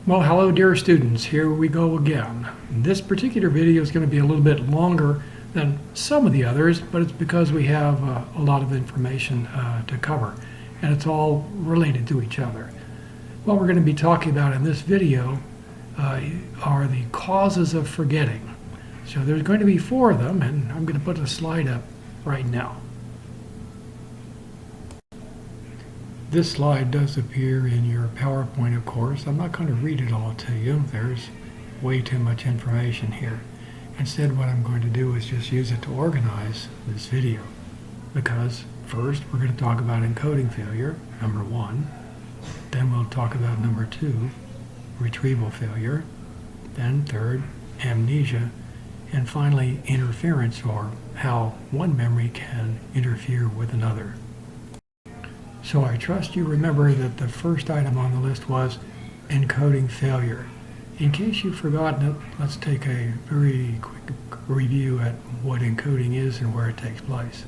Well, hello dear students, here we go again. This particular video is going to be a little bit longer than some of the others, but it's because we have a lot of information to cover, and it's all related to each other. What we're going to be talking about in this video are the causes of forgetting. So there's going to be 4 of them, and I'm going to put a slide up right now. This slide does appear in your PowerPoint, of course. I'm not going to read it all to you. There's way too much information here. Instead, what I'm going to do is just use it to organize this video. Because first, we're going to talk about encoding failure, number 1. Then we'll talk about number 2, retrieval failure. Then third, amnesia. And finally, interference, or how one memory can interfere with another. So I trust you remember that the first item on the list was encoding failure. In case you've forgotten it, let's take a very quick review at what encoding is and where it takes place.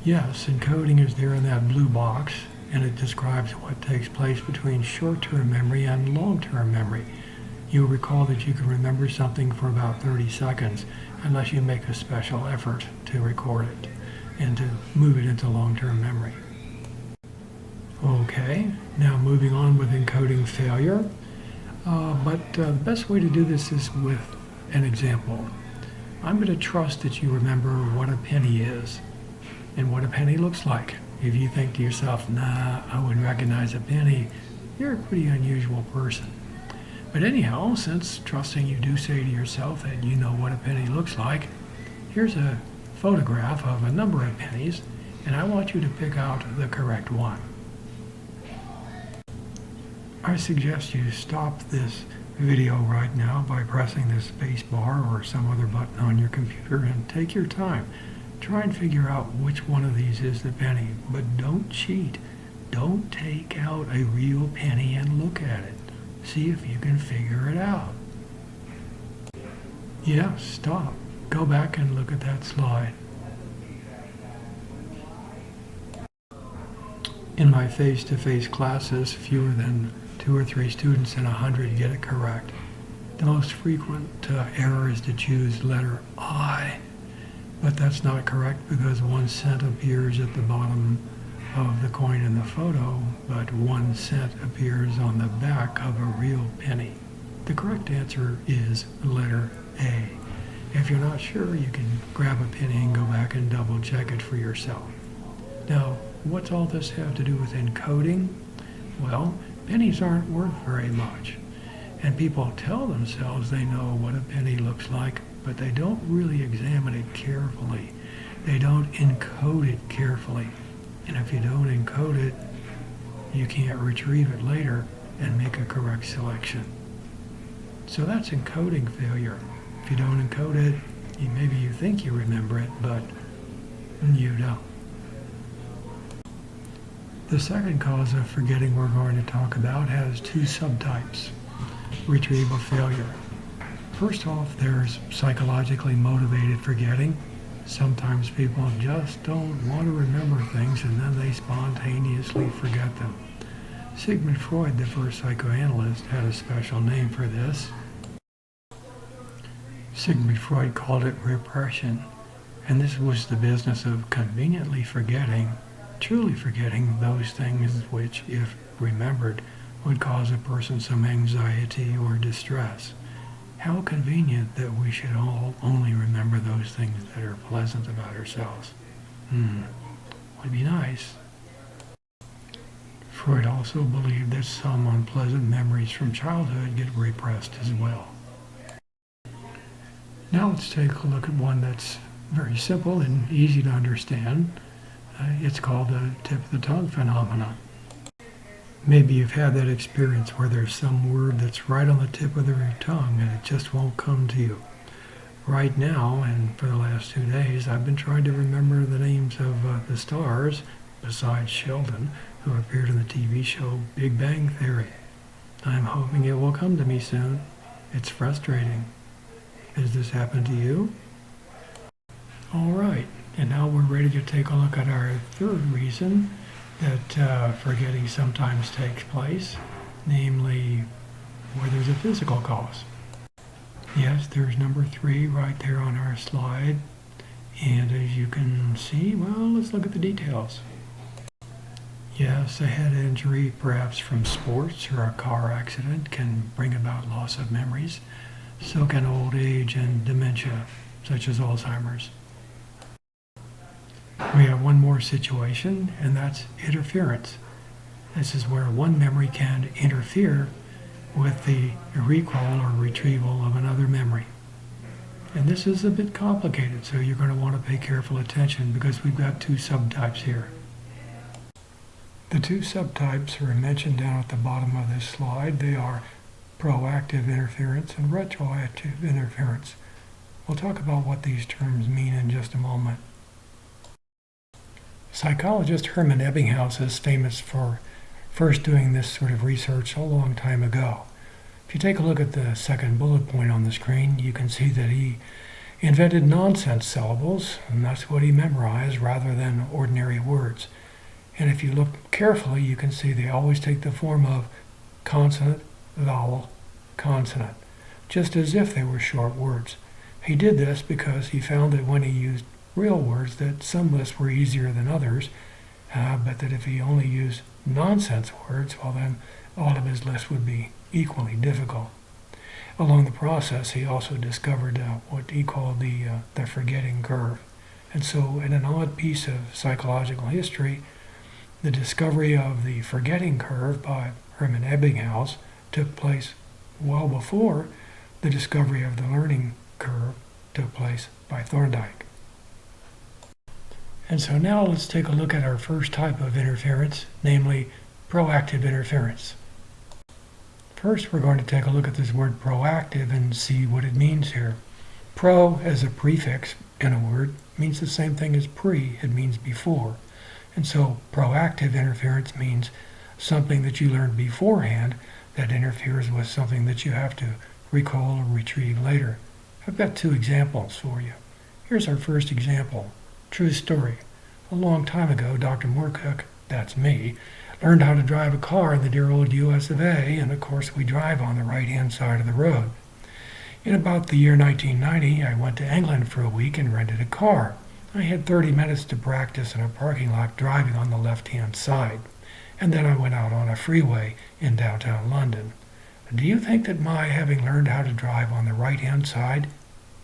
Yes, encoding is there in that blue box, and it describes what takes place between short-term memory and long-term memory. You'll recall that you can remember something for about 30 seconds unless you make a special effort to record it and to move it into long-term memory. Okay, now moving on with encoding failure. But the best way to do this is with an example. I'm going to trust that you remember what a penny is and what a penny looks like. If you think to yourself, nah, I wouldn't recognize a penny, you're a pretty unusual person. But anyhow, since trusting you do say to yourself that you know what a penny looks like, here's a photograph of a number of pennies, and I want you to pick out the correct one. I suggest you stop this video right now by pressing the space bar or some other button on your computer and take your time. Try and figure out which one of these is the penny, but don't cheat. Don't take out a real penny and look at it. See if you can figure it out. Yeah, stop. Go back and look at that slide. In my face-to-face classes, fewer than 2 or 3 students in 100 get it correct. The most frequent error is to choose letter I, but that's not correct because 1 cent appears at the bottom of the coin in the photo, but 1 cent appears on the back of a real penny. The correct answer is letter A. If you're not sure, you can grab a penny and go back and double check it for yourself. Now, what's all this have to do with encoding? Well, pennies aren't worth very much. And people tell themselves they know what a penny looks like, but they don't really examine it carefully. They don't encode it carefully. And if you don't encode it, you can't retrieve it later and make a correct selection. So that's encoding failure. If you don't encode it, maybe you think you remember it, but you don't. The second cause of forgetting we're going to talk about has 2 subtypes. Retrieval failure. First off, there's psychologically motivated forgetting. Sometimes people just don't want to remember things and then they spontaneously forget them. Sigmund Freud, the first psychoanalyst, had a special name for this. Sigmund Freud called it repression, and this was the business of conveniently forgetting, truly forgetting those things which, if remembered, would cause a person some anxiety or distress. How convenient that we should all only remember those things that are pleasant about ourselves. Would be nice. Freud also believed that some unpleasant memories from childhood get repressed as well. Now let's take a look at one that's very simple and easy to understand. It's called the tip of the tongue phenomenon. Maybe you've had that experience where there's some word that's right on the tip of your tongue and it just won't come to you. Right now, and for the last 2 days, I've been trying to remember the names of the stars, besides Sheldon, who appeared in the TV show Big Bang Theory. I'm hoping it will come to me soon. It's frustrating. Has this happened to you? All right, and now we're ready to take a look at our third reason that forgetting sometimes takes place, namely where there's a physical cause. Yes, there's number 3 right there on our slide. And as you can see, well, let's look at the details. Yes, a head injury, perhaps from sports or a car accident, can bring about loss of memories. So can old age and dementia, such as Alzheimer's. We have one more situation, and that's interference. This is where one memory can interfere with the recall or retrieval of another memory. And this is a bit complicated, so you're going to want to pay careful attention because we've got 2 subtypes here. The 2 subtypes are mentioned down at the bottom of this slide. They are proactive interference and retroactive interference. We'll talk about what these terms mean in just a moment. Psychologist Hermann Ebbinghaus is famous for first doing this sort of research a long time ago. If you take a look at the second bullet point on the screen, you can see that he invented nonsense syllables, and that's what he memorized rather than ordinary words. And if you look carefully, you can see they always take the form of consonant, vowel, consonant, just as if they were short words. He did this because he found that when he used real words that some lists were easier than others, but that if he only used nonsense words, well then all of his lists would be equally difficult. Along the process, he also discovered what he called the forgetting curve. And so in an odd piece of psychological history, the discovery of the forgetting curve by Hermann Ebbinghaus took place well before the discovery of the learning curve took place by Thorndike. And so now let's take a look at our first type of interference, namely proactive interference. First, we're going to take a look at this word proactive and see what it means here. Pro as a prefix in a word means the same thing as pre, it means before. And so proactive interference means something that you learned beforehand that interferes with something that you have to recall or retrieve later. I've got 2 examples for you. Here's our first example. True story. A long time ago, Dr. Morecook, that's me, learned how to drive a car in the dear old US of A, and of course we drive on the right-hand side of the road. In about the year 1990, I went to England for a week and rented a car. I had 30 minutes to practice in a parking lot driving on the left-hand side, and then I went out on a freeway in downtown London. Do you think that my having learned how to drive on the right-hand side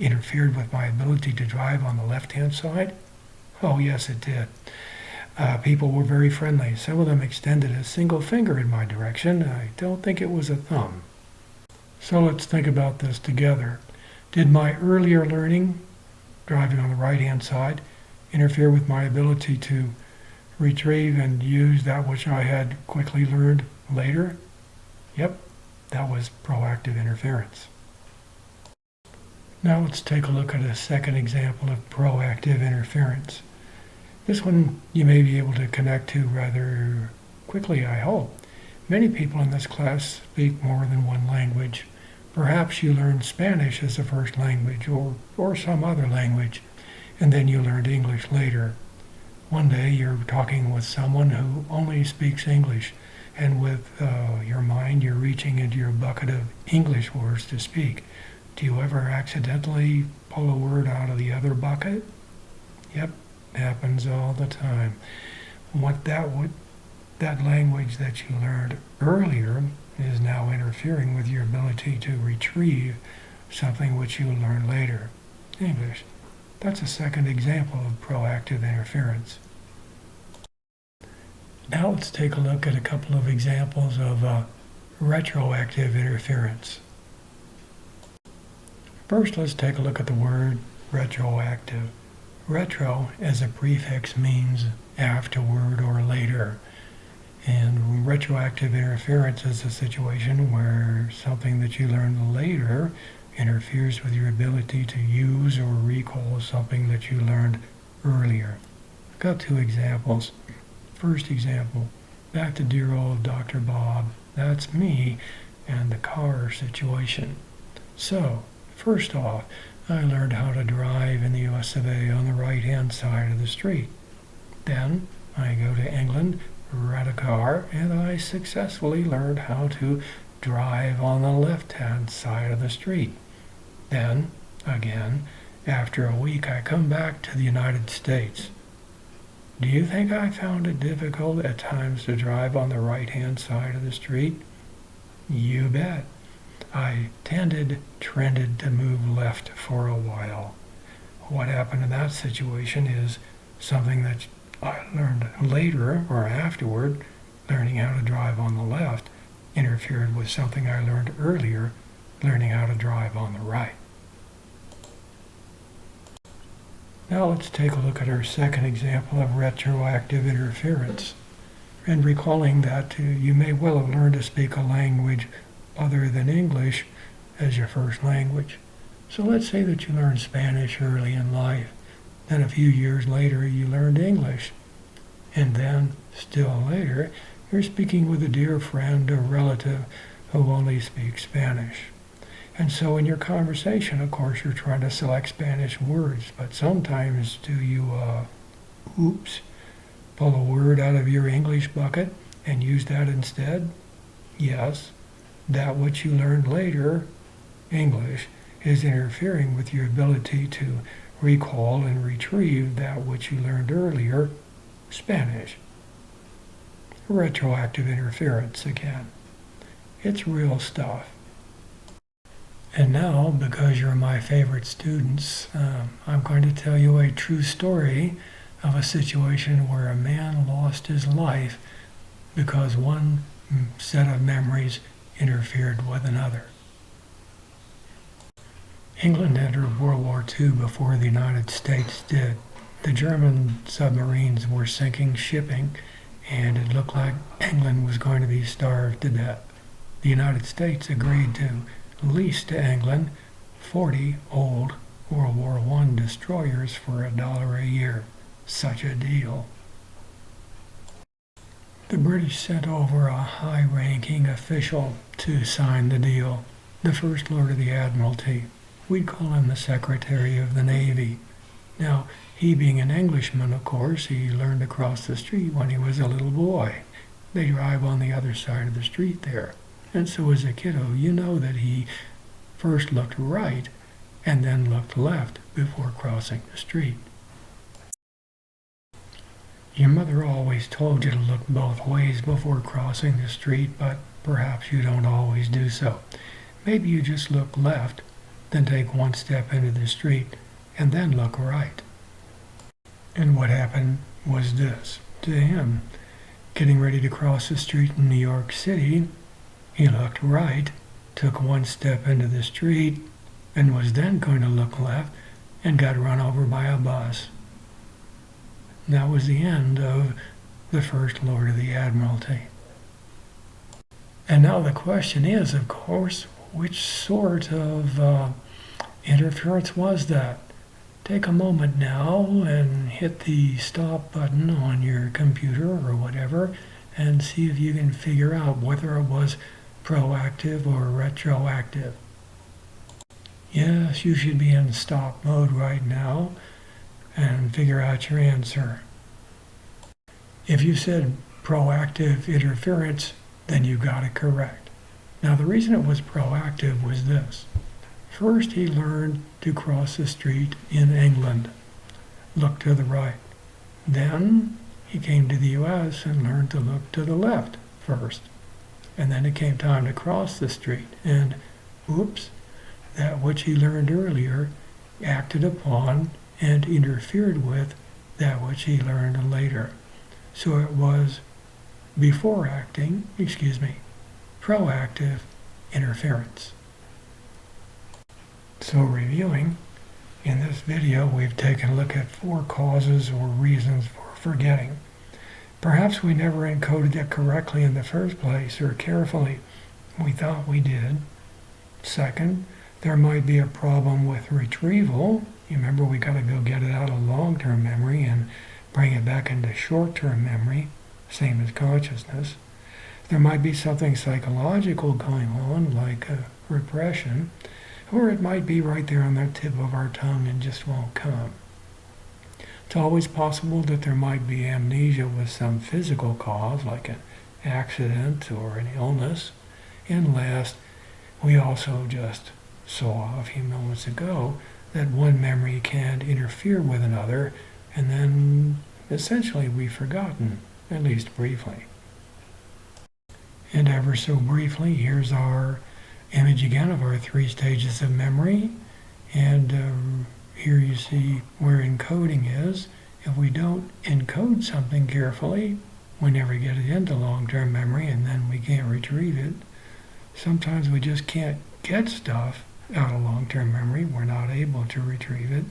interfered with my ability to drive on the left-hand side? Oh, yes, it did. People were very friendly. Some of them extended a single finger in my direction. I don't think it was a thumb. So let's think about this together. Did my earlier learning, driving on the right-hand side, interfere with my ability to retrieve and use that which I had quickly learned later? Yep, that was proactive interference. Now let's take a look at a second example of proactive interference. This one you may be able to connect to rather quickly, I hope. Many people in this class speak more than one language. Perhaps you learned Spanish as a first language or some other language, and then you learned English later. One day you're talking with someone who only speaks English, and with your mind you're reaching into your bucket of English words to speak. Do you ever accidentally pull a word out of the other bucket? Yep, happens all the time. That language that you learned earlier is now interfering with your ability to retrieve something which you learned later. English. That's a second example of proactive interference. Now let's take a look at a couple of examples of retroactive interference. First, let's take a look at the word retroactive. Retro as a prefix means afterward or later. And retroactive interference is a situation where something that you learned later interferes with your ability to use or recall something that you learned earlier. I've got 2 examples. First example, back to dear old Dr. Bob. That's me and the car situation. So, first off, I learned how to drive in the US of A on the right-hand side of the street. Then I go to England, rent a car, and I successfully learned how to drive on the left-hand side of the street. Then, again, after a week, I come back to the United States. Do you think I found it difficult at times to drive on the right-hand side of the street? You bet. I trended to move left for a while. What happened in that situation is something that I learned later or afterward. Learning how to drive on the left interfered with something I learned earlier, learning how to drive on the right. Now let's take a look at our second example of retroactive interference. And recalling that you may well have learned to speak a language other than English as your first language. So let's say that you learned Spanish early in life. Then a few years later you learned English. And then, still later, you're speaking with a dear friend or relative who only speaks Spanish. And so in your conversation, of course, you're trying to select Spanish words, but sometimes do you, pull a word out of your English bucket and use that instead? Yes, that which you learned later, English, is interfering with your ability to recall and retrieve that which you learned earlier, Spanish. Retroactive interference again. It's real stuff. And now, because you're my favorite students, I'm going to tell you a true story of a situation where a man lost his life because one set of memories interfered with another. England entered World War II before the United States did. The German submarines were sinking shipping, and it looked like England was going to be starved to death. The United States agreed to lease to England 40 old World War I destroyers for $1 a year. Such a deal. The British sent over a high-ranking official to sign the deal, the First Lord of the Admiralty. We'd call him the Secretary of the Navy. Now, he being an Englishman, of course, he learned to cross the street when he was a little boy. They drive on the other side of the street there. And so as a kiddo, you know that he first looked right and then looked left before crossing the street. Your mother always told you to look both ways before crossing the street, but perhaps you don't always do so. Maybe you just look left, then take one step into the street, and then look right. And what happened was this to him. Getting ready to cross the street in New York City, he looked right, took one step into the street, and was then going to look left and got run over by a bus. That was the end of the First Lord of the Admiralty. And now the question is, of course, which sort of interference was that? Take a moment now and hit the stop button on your computer or whatever and see if you can figure out whether it was proactive or retroactive. Yes, you should be in stop mode right now and figure out your answer. If you said proactive interference, then you got it correct. Now the reason it was proactive was this. First he learned to cross the street in England, look to the right. Then he came to the U.S. and learned to look to the left first. And then it came time to cross the street, and oops, that which he learned earlier acted upon and interfered with that which he learned later. So it was proactive interference. So reviewing, in this video we've taken a look at 4 causes or reasons for forgetting. Perhaps we never encoded it correctly in the first place or carefully. We thought we did. Second, there might be a problem with retrieval. You remember we got to go get it out of long-term memory and bring it back into short-term memory, same as consciousness. There might be something psychological going on, like repression, or it might be right there on the tip of our tongue and just won't come. It's always possible that there might be amnesia with some physical cause, like an accident or an illness. And last, we also just saw a few moments ago that one memory can interfere with another, and then essentially we've forgotten, at least briefly. And ever so briefly, here's our image again of our 3 stages of memory. And here you see where encoding is. If we don't encode something carefully, we never get it into long-term memory, and then we can't retrieve it. Sometimes we just can't get stuff out of long-term memory. We're not able to retrieve it.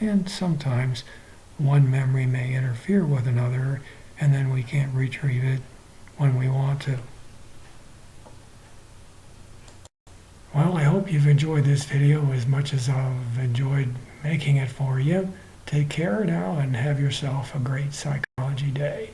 And sometimes one memory may interfere with another, and then we can't retrieve it when we want to. Well, I hope you've enjoyed this video as much as I've enjoyed making it for you. Take care now and have yourself a great psychology day.